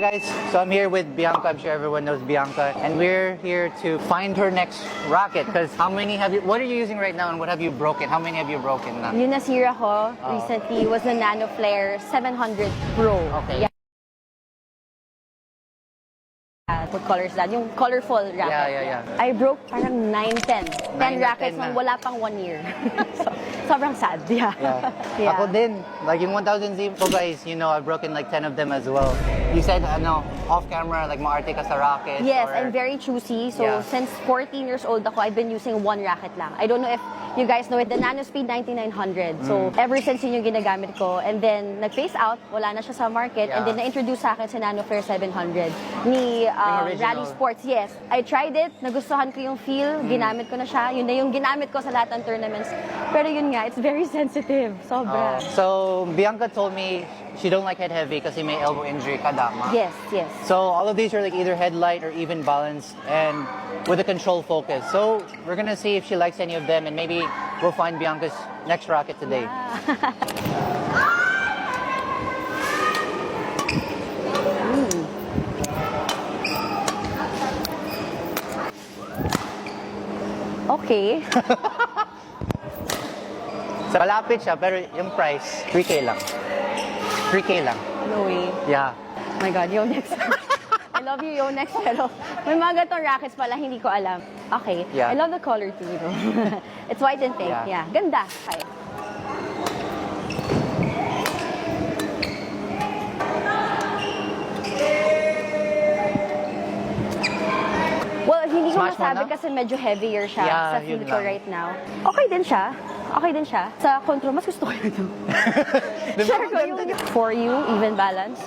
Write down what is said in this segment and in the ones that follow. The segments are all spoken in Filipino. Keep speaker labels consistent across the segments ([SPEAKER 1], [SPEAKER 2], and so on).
[SPEAKER 1] Hi guys, so I'm here with Bianca. I'm sure everyone knows Bianca, and we're here to find her next racket. Because what are you using right now, and what have you broken? How many have you broken na?
[SPEAKER 2] Yung nasira ko recently was the Nano Flare 700 Pro.
[SPEAKER 1] Okay.
[SPEAKER 2] Yeah. What color is that? Yung colorful racket.
[SPEAKER 1] Yeah.
[SPEAKER 2] I broke parang 9, 10. 10 rackets
[SPEAKER 1] na.
[SPEAKER 2] nung wala pang 1 year. So, sobrang sad. Yeah.
[SPEAKER 1] Yeah. Ako din. Like yung 1000Z ko guys, you know, I've broken like 10 of them as well. You said, off camera, like maarte ka sa racket.
[SPEAKER 2] Yes, I'm very choosy. So, since 14 years old ako, I've been using one racket lang. I don't know if you guys know it, the Nano Speed 9900. So, ever since yun yung ginagamit ko. And then, nag-phase out, wala na siya sa market. And then, na-introduce sa akin si Nano Flare 700 ni Rally Sports. Yes, I tried it. Nagustuhan ko yung feel. Ginamit ko na siya. Yun na yung ginamit ko sa lahat ng tournaments. Pero yun nga, it's very sensitive. Sobra.
[SPEAKER 1] So, Bianca told me she don't like head heavy kasi may elbow injury ka dama.
[SPEAKER 2] Yes.
[SPEAKER 1] So all of these are like either headlight or even balanced and with a control focus. So we're gonna see if she likes any of them and maybe we'll find Bianca's next racket today.
[SPEAKER 2] Okay.
[SPEAKER 1] So malapit siya pero yung price 3K lang. 3K lang.
[SPEAKER 2] No way.
[SPEAKER 1] Yeah.
[SPEAKER 2] Oh my God, Yonex. I love you, Yonex, pero may mga ganitong rackets pala, hindi ko alam. Okay.
[SPEAKER 1] Yeah.
[SPEAKER 2] I love the color too, though. It's white and pink. Yeah. Ganda. Okay. Well, hindi ko
[SPEAKER 1] Smash mo
[SPEAKER 2] masabi
[SPEAKER 1] na?
[SPEAKER 2] kasi medyo heavier siya sa feel
[SPEAKER 1] yun
[SPEAKER 2] ko
[SPEAKER 1] lang.
[SPEAKER 2] right now. Okay din siya. Sa control, mas gusto ko yun ito. Share ko yung for you, even balance.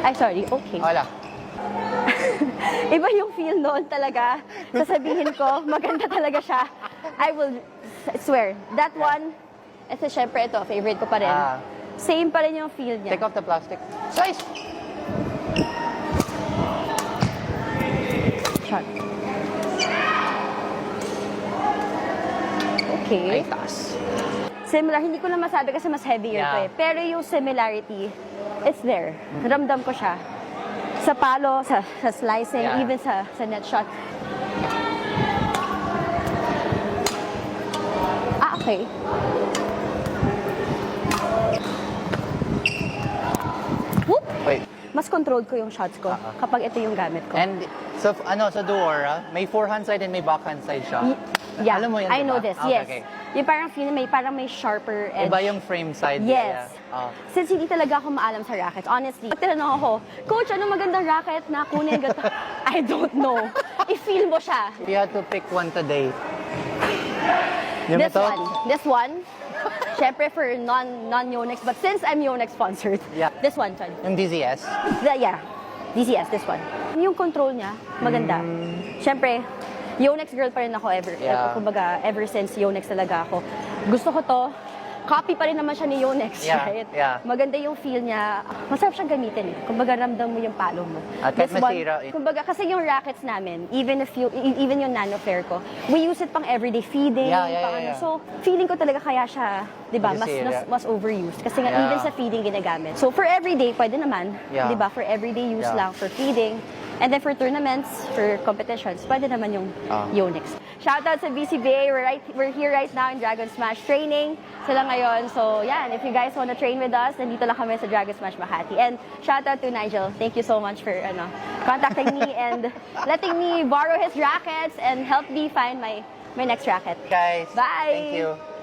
[SPEAKER 2] Ay, sorry. Okay.
[SPEAKER 1] Wala.
[SPEAKER 2] Iba yung feel noon talaga. Sasabihin ko, maganda talaga siya. I will swear. That one, ito syempre ito, favorite ko pa rin. Same pa rin yung feel niya.
[SPEAKER 1] Take off the plastic. Size!
[SPEAKER 2] Shot. Okay.
[SPEAKER 1] Ay, taas.
[SPEAKER 2] Similar, hindi ko na masabi kasi mas heavier to eh. Pero yung similarity, it's there. Ramdam ko siya. Sa palo, sa slicing, even sa net shot. Okay. Whoop!
[SPEAKER 1] Wait.
[SPEAKER 2] Mas controlled ko yung shots ko kapag ito yung gamit ko.
[SPEAKER 1] And so, sa Duora, may forehand side and may backhand side siya.
[SPEAKER 2] Yeah,
[SPEAKER 1] Alam mo yan,
[SPEAKER 2] I know
[SPEAKER 1] diba?
[SPEAKER 2] this,
[SPEAKER 1] Okay,
[SPEAKER 2] yes.
[SPEAKER 1] okay.
[SPEAKER 2] Yung parang feel parang may sharper edge.
[SPEAKER 1] Iba yung frame side.
[SPEAKER 2] Yes.
[SPEAKER 1] Yeah.
[SPEAKER 2] Since hindi talaga ako maalam sa rackets, honestly. Pag tinanong ako, Coach, anong magandang racket na kunin? I don't know. I-feel mo siya.
[SPEAKER 1] If you had to pick one today.
[SPEAKER 2] This one. Syempre for non-Yonex, but since I'm Yonex sponsored, this one, Chad.
[SPEAKER 1] Yung DZS?
[SPEAKER 2] DZS, this one. Yung control niya, maganda. Syempre, Yonex girl pa rin ako kumbaga, ever since Yonex talaga ako. Gusto ko to. Copy pa rin naman siya ni Yonex, right?
[SPEAKER 1] Yeah.
[SPEAKER 2] Maganda yung feel niya. Masarap siyang gamitin. Kumbaga, ramdam mo yung palo mo.
[SPEAKER 1] At kahit masira.
[SPEAKER 2] Kumbaga, kasi yung rackets namin, even yung Nano Flare ko, we use it pang everyday feeding. So, feeling ko talaga kaya siya, di ba, mas overused. Kasi nga, even sa feeding ginagamit. So, for everyday, pwede naman. Di ba? For everyday use lang, for feeding. And then for tournaments, for competitions, pwede naman yung Yonex. Shoutout sa BCBA. We're here right now in Dragon Smash training. Sila ngayon. So, yan. If you guys want to train with us, nandito lang kami sa Dragon Smash Makati. And shoutout to Nigel. Thank you so much for contacting me and letting me borrow his rackets and help me find my next racket.
[SPEAKER 1] Guys,
[SPEAKER 2] bye!
[SPEAKER 1] Thank you.